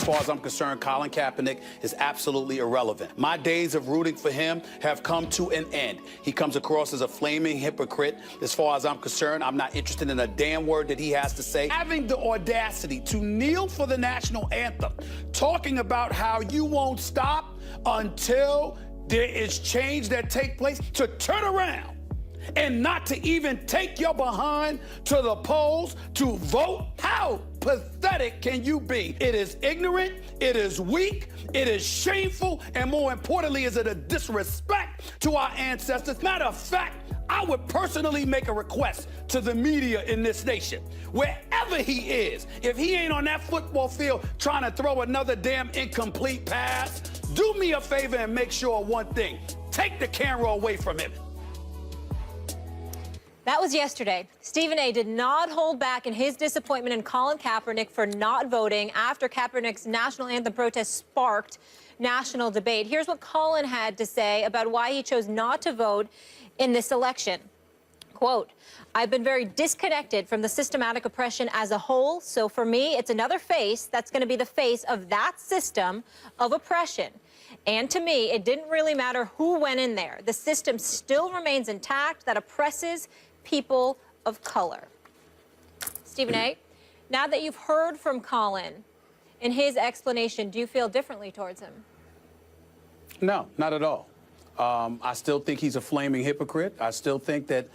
far as I'm concerned, Colin Kaepernick is absolutely irrelevant. My days of rooting for him have come to an end. He comes across as a flaming hypocrite. As far as I'm concerned, I'm not interested in a damn word that he has to say. Having the audacity to kneel for the national anthem, talking about how you won't stop until there is change that take place, to turn around and not to even take your behind to the polls to vote. How pathetic can you be? It is ignorant, it is weak, it is shameful, and more importantly, is it a disrespect to our ancestors? Matter of fact, I would personally make a request to the media in this nation, wherever he is, if he ain't on that football field trying to throw another damn incomplete pass, do me a favor and make sure one thing: take the camera away from him. That was yesterday. Stephen A. did not hold back in his disappointment in Colin Kaepernick for not voting after Kaepernick's national anthem protest sparked national debate. Here's what Colin had to say about why he chose not to vote in this election. Quote, "I've been very disconnected from the systematic oppression as a whole, so for me, it's another face that's going to be the face of that system of oppression. And to me, it didn't really matter who went in there. The system still remains intact that oppresses people of color." Stephen A., now that you've heard from Colin in his explanation, do you feel differently towards him? No, not at all. I still think he's a flaming hypocrite. I still think that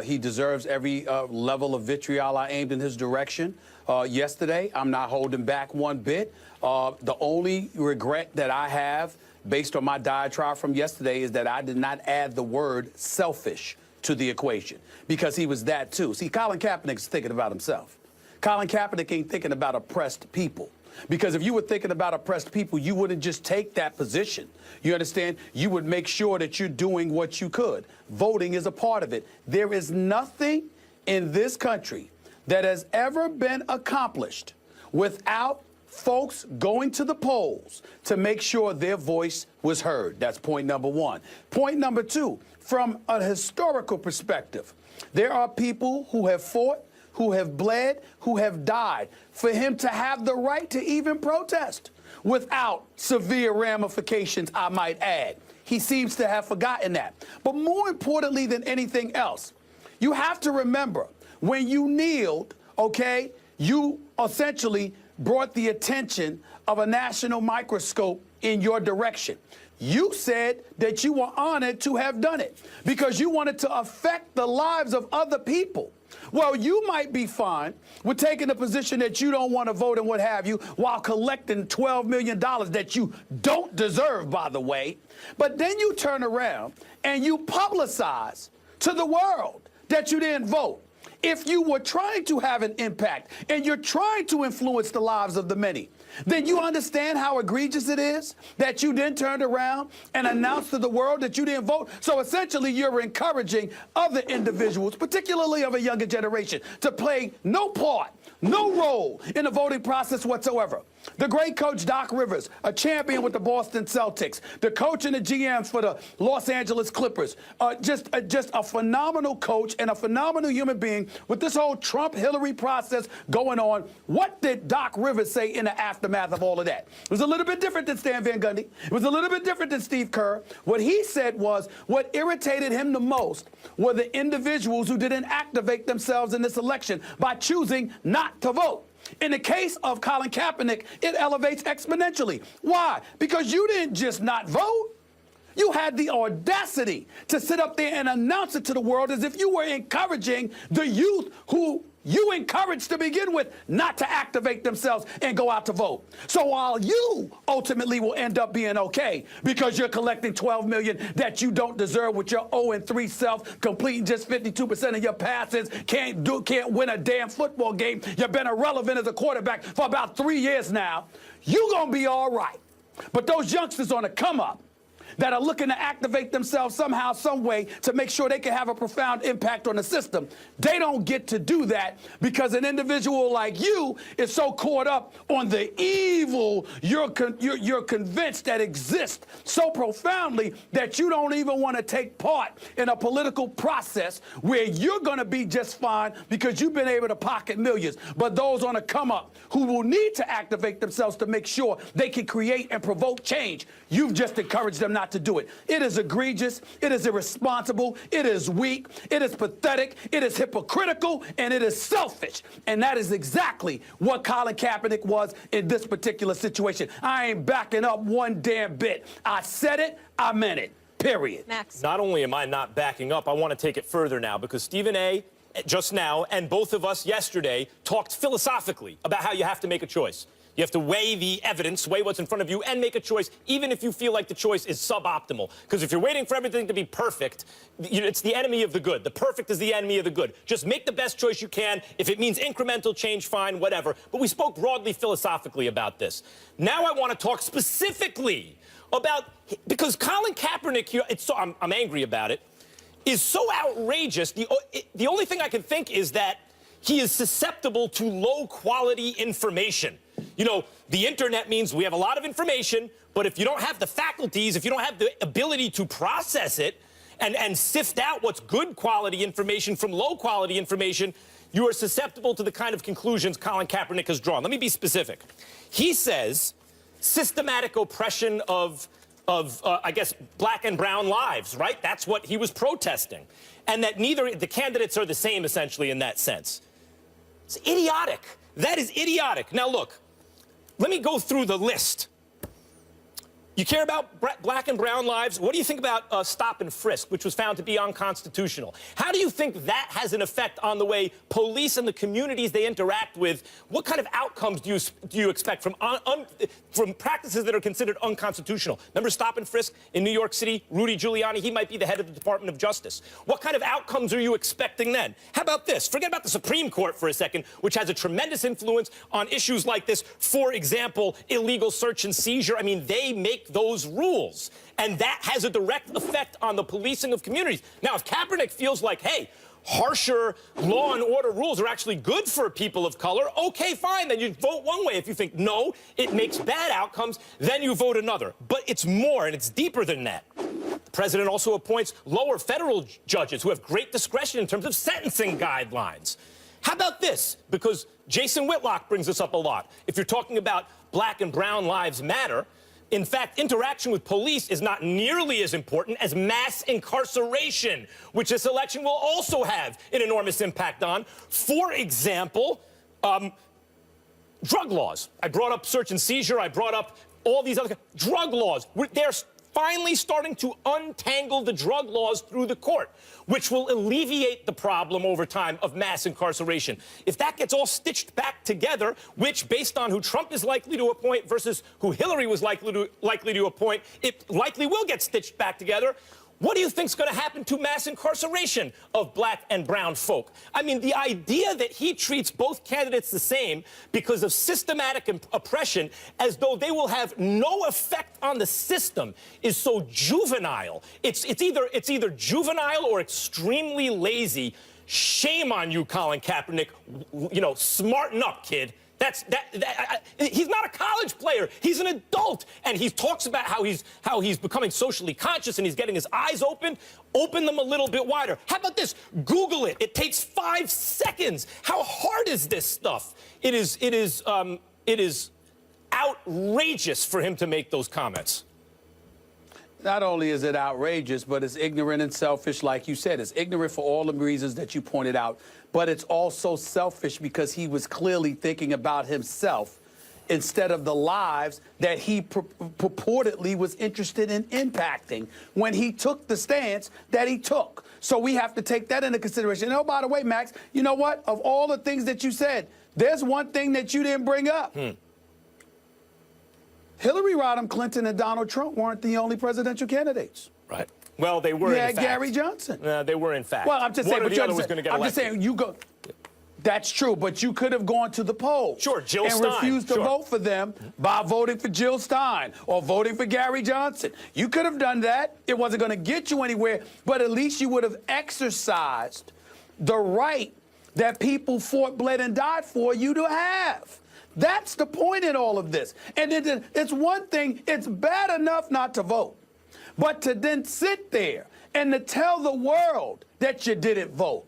he deserves every level of vitriol I aimed in his direction. Yesterday, I'm not holding back one bit. The only regret that I have, based on my diatribe from yesterday, is that I did not add the word selfish to the equation, because he was that too. See, Colin Kaepernick's thinking about himself. Colin Kaepernick ain't thinking about oppressed people. Because if you were thinking about oppressed people, you wouldn't just take that position. You understand? You would make sure that you're doing what you could. Voting is a part of it. There is nothing in this country that has ever been accomplished without folks going to the polls to make sure their voice was heard. That's point number one. Point number two, from a historical perspective, there are people who have fought, who have bled, who have died for him to have the right to even protest without severe ramifications, I might add. He seems to have forgotten that. But more importantly than anything else, you have to remember, when you kneeled, okay, you essentially brought the attention of a national microscope in your direction. You said that you were honored to have done it because you wanted to affect the lives of other people. Well, you might be fine with taking a position that you don't want to vote and what have you, while collecting $12 million that you don't deserve, by the way. But then you turn around and you publicize to the world that you didn't vote. If you were trying to have an impact and you're trying to influence the lives of the many, then you understand how egregious it is that you then turned around and announced to the world that you didn't vote. So essentially, you're encouraging other individuals, particularly of a younger generation, to play no part, no role in the voting process whatsoever. The great coach Doc Rivers, a champion with the Boston Celtics, the coach and the GMs for the Los Angeles Clippers, just a phenomenal coach and a phenomenal human being with this whole Trump-Hillary process going on. What did Doc Rivers say in the aftermath of all of that? It was a little bit different than Stan Van Gundy. It was a little bit different than Steve Kerr. What he said was what irritated him the most were the individuals who didn't activate themselves in this election by choosing not to vote. In the case of Colin Kaepernick, it elevates exponentially. Why? Because you didn't just not vote. You had the audacity to sit up there and announce it to the world as if you were encouraging the youth who you encouraged to begin with not to activate themselves and go out to vote. So while you ultimately will end up being okay because you're collecting $12 million that you don't deserve with your 0-3 self, completing just 52% of your passes, can't win a damn football game, you've been irrelevant as a quarterback for about 3 years now, you gonna be all right. But those youngsters on the come up, that are looking to activate themselves somehow, some way to make sure they can have a profound impact on the system. They don't get to do that because an individual like you is so caught up on the evil you're convinced that exists so profoundly that you don't even want to take part in a political process where you're going to be just fine because you've been able to pocket millions. But those on the come up who will need to activate themselves to make sure they can create and provoke change, you've just encouraged them not to do it. It is egregious, it is irresponsible, it is weak, it is pathetic, it is hypocritical, and it is selfish. And that is exactly what Colin Kaepernick was in this particular situation. I ain't backing up one damn bit. I said it, I meant it. Period. Max. Not only am I not backing up, I want to take it further now because Stephen A. just now and both of us yesterday talked philosophically about how you have to make a choice. You have to weigh the evidence, weigh what's in front of you, and make a choice, even if you feel like the choice is suboptimal. Because if you're waiting for everything to be perfect, it's the enemy of the good. The perfect is the enemy of the good. Just make the best choice you can. If it means incremental change, fine, whatever. But we spoke broadly philosophically about this. Now I want to talk specifically about, because Colin Kaepernick here, I'm angry about it, is so outrageous. The only thing I can think is that he is susceptible to low-quality information. You know, the internet means we have a lot of information, but if you don't have the faculties, if you don't have the ability to process it and sift out what's good quality information from low quality information, you are susceptible to the kind of conclusions Colin Kaepernick has drawn. Let me be specific. He says systematic oppression of I guess, black and brown lives, right? That's what he was protesting. And that neither the candidates are the same, essentially, in that sense. It's idiotic. That is idiotic. Now, look, let me go through the list. You care about black and brown lives? What do you think about stop and frisk, which was found to be unconstitutional? How do you think that has an effect on the way police and the communities they interact with? What kind of outcomes do you expect from practices that are considered unconstitutional? Remember stop and frisk in New York City? Rudy Giuliani, he might be the head of the Department of Justice. What kind of outcomes are you expecting then? How about this? Forget about the Supreme Court for a second, which has a tremendous influence on issues like this. For example, illegal search and seizure. I mean, they make those rules, and that has a direct effect on the policing of communities. Now, if Kaepernick feels like, hey, harsher law and order rules are actually good for people of color, okay, fine, then you vote one way. If you think, no, it makes bad outcomes, then you vote another. But it's more, and it's deeper than that. The president also appoints lower federal judges who have great discretion in terms of sentencing guidelines. How about this? Because Jason Whitlock brings this up a lot. If you're talking about black and brown lives matter, in fact, interaction with police is not nearly as important as mass incarceration, which this election will also have an enormous impact on. For example, drug laws. I brought up search and seizure. I brought up all these other drug laws. They're finally starting to untangle the drug laws through the court, which will alleviate the problem over time of mass incarceration. If that gets all stitched back together, which, based on who Trump is likely to appoint versus who Hillary was likely to appoint, it likely will get stitched back together. What do you think is going to happen to mass incarceration of black and brown folk? I mean, the idea that he treats both candidates the same because of systematic oppression as though they will have no effect on the system is so juvenile. It's either juvenile or extremely lazy. Shame on you, Colin Kaepernick. You know, smarten up, kid. He's not a college player. He's an adult, and he talks about how he's becoming socially conscious and he's getting his eyes open. Open them a little bit wider. How about this? Google it. It takes 5 seconds. How hard is this stuff? It is outrageous for him to make those comments. Not only is it outrageous, but it's ignorant and selfish, like you said. It's ignorant for all the reasons that you pointed out, but it's also selfish because he was clearly thinking about himself instead of the lives that he purportedly was interested in impacting when he took the stance that he took. So we have to take that into consideration. And oh, by the way, Max, you know what? Of all the things that you said, there's one thing that you didn't bring up. Hillary Rodham Clinton and Donald Trump weren't the only presidential candidates. Right. Well, they were, in fact. Gary Johnson. They were, in fact. Well, I'm just saying, one or the other was going to get elected. I'm just saying, That's true, but you could have gone to the polls. Sure, Jill and Stein. refused to vote for them by voting for Jill Stein or voting for Gary Johnson. You could have done that. It wasn't going to get you anywhere, but at least you would have exercised the right that people fought, bled, and died for you to have. That's the point in all of this. And it's one thing, it's bad enough not to vote, but to then sit there and to tell the world that you didn't vote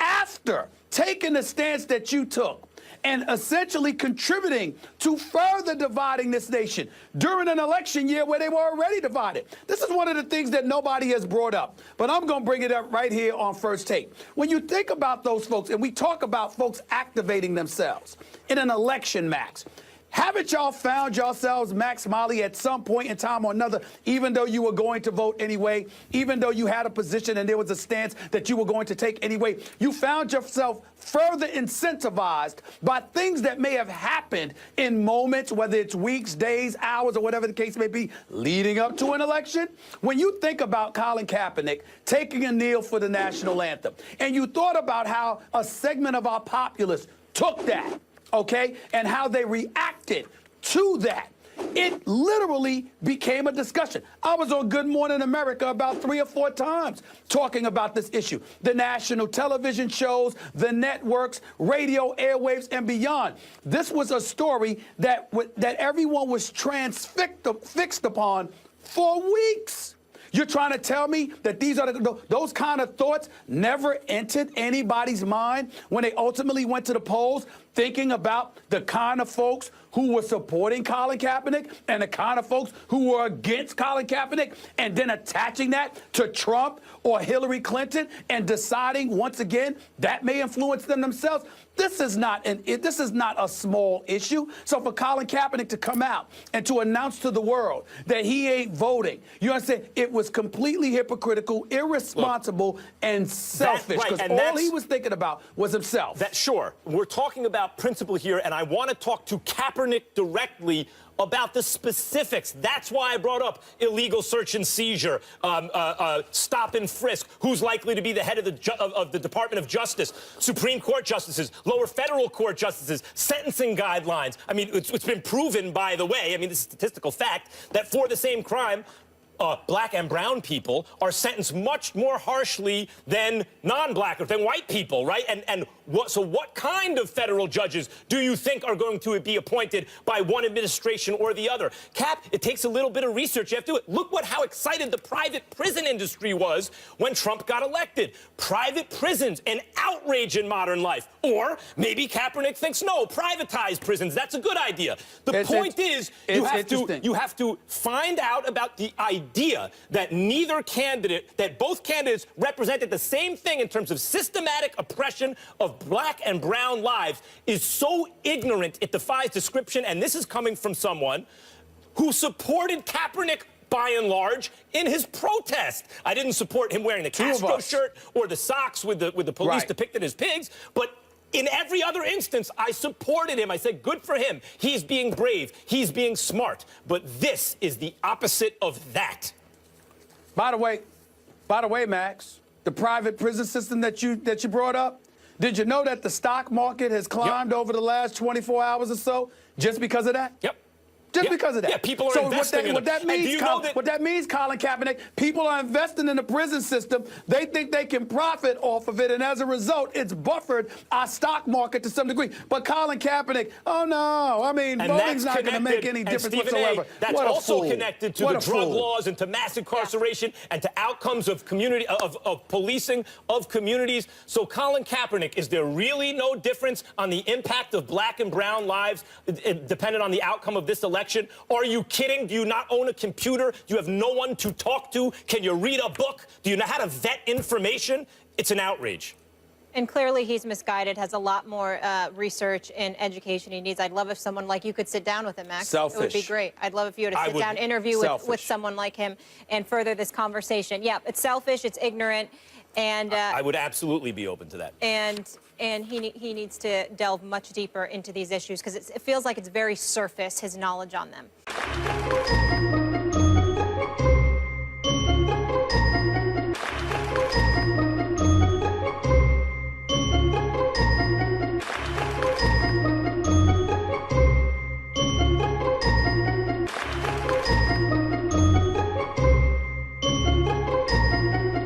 after taking the stance that you took and essentially contributing to further dividing this nation during an election year where they were already divided. This is one of the things that nobody has brought up, but I'm going to bring it up right here on First Take. When you think about those folks, and we talk about folks activating themselves in an election, Max, haven't y'all found yourselves, Max Molly, at some point in time or another, even though you were going to vote anyway, even though you had a position and there was a stance that you were going to take anyway, you found yourself further incentivized by things that may have happened in moments, whether it's weeks, days, hours, or whatever the case may be, leading up to an election? When you think about Colin Kaepernick taking a kneel for the national anthem, and you thought about how a segment of our populace took that, okay, and how they reacted to that, it literally became a discussion. I was on Good Morning America about 3 or 4 times talking about this issue. The national television shows, the networks, radio airwaves, and beyond. This was a story that everyone was fixed upon for weeks. You're trying to tell me that these are those kind of thoughts never entered anybody's mind when they ultimately went to the polls, thinking about the kind of folks who were supporting Colin Kaepernick and the kind of folks who were against Colin Kaepernick, and then attaching that to Trump or Hillary Clinton and deciding once again that may influence them themselves. This is not a small issue. So for Colin Kaepernick to come out and to announce to the world that he ain't voting, you understand, it was completely hypocritical, irresponsible, and selfish, because all he was thinking about was himself. Sure, we're talking about principle here, and I want to talk to Kaepernick directly about the specifics. That's why I brought up illegal search and seizure, stop and frisk, who's likely to be the head of the Department of Justice, Supreme Court justices, lower federal court justices, sentencing guidelines. I mean, it's been proven, by the way, I mean, this is a statistical fact, that for the same crime, black and brown people are sentenced much more harshly than non-black or than white people, right? So what kind of federal judges do you think are going to be appointed by one administration or the other? Cap, it takes a little bit of research. You have to do it. Look how excited the private prison industry was when Trump got elected. Private prisons, an outrage in modern life. Or maybe Kaepernick thinks, no, privatize prisons. That's a good idea. The point is, you have to find out about the idea that that both candidates represented the same thing in terms of systematic oppression of black and brown lives is so ignorant it defies description. And this is coming from someone who supported Kaepernick by and large in his protest. I didn't support him wearing the Castro shirt or the socks with the police depicted as pigs, but in every other instance, I supported him. I said, good for him. He's being brave. He's being smart. But this is the opposite of that. By the way, Max, the private prison system that you brought up, did you know that the stock market has climbed over the last 24 hours or so just because of that? Yep. Just because of that. Yeah, people are investing in what that means, Colin Kaepernick, people are investing in the prison system. They think they can profit off of it, and as a result, it's buffered our stock market to some degree. But Colin Kaepernick, oh no, I mean, voting's not going to make any difference whatsoever. That's also connected to the drug laws and to mass incarceration and to outcomes of policing of communities. So Colin Kaepernick, is there really no difference on the impact of black and brown lives dependent on the outcome of this election? Are you kidding? Do you not own a computer? Do you have no one to talk to? Can you read a book? Do you know how to vet information? It's an outrage. And clearly he's misguided, has a lot more research and education he needs. I'd love if someone like you could sit down with him, Max. Selfish. It would be great. I'd love if you were to sit down, interview with someone like him and further this conversation. Yeah, it's selfish, it's ignorant, and I would absolutely be open to that. And he needs to delve much deeper into these issues because it feels like it's very surface, his knowledge on them.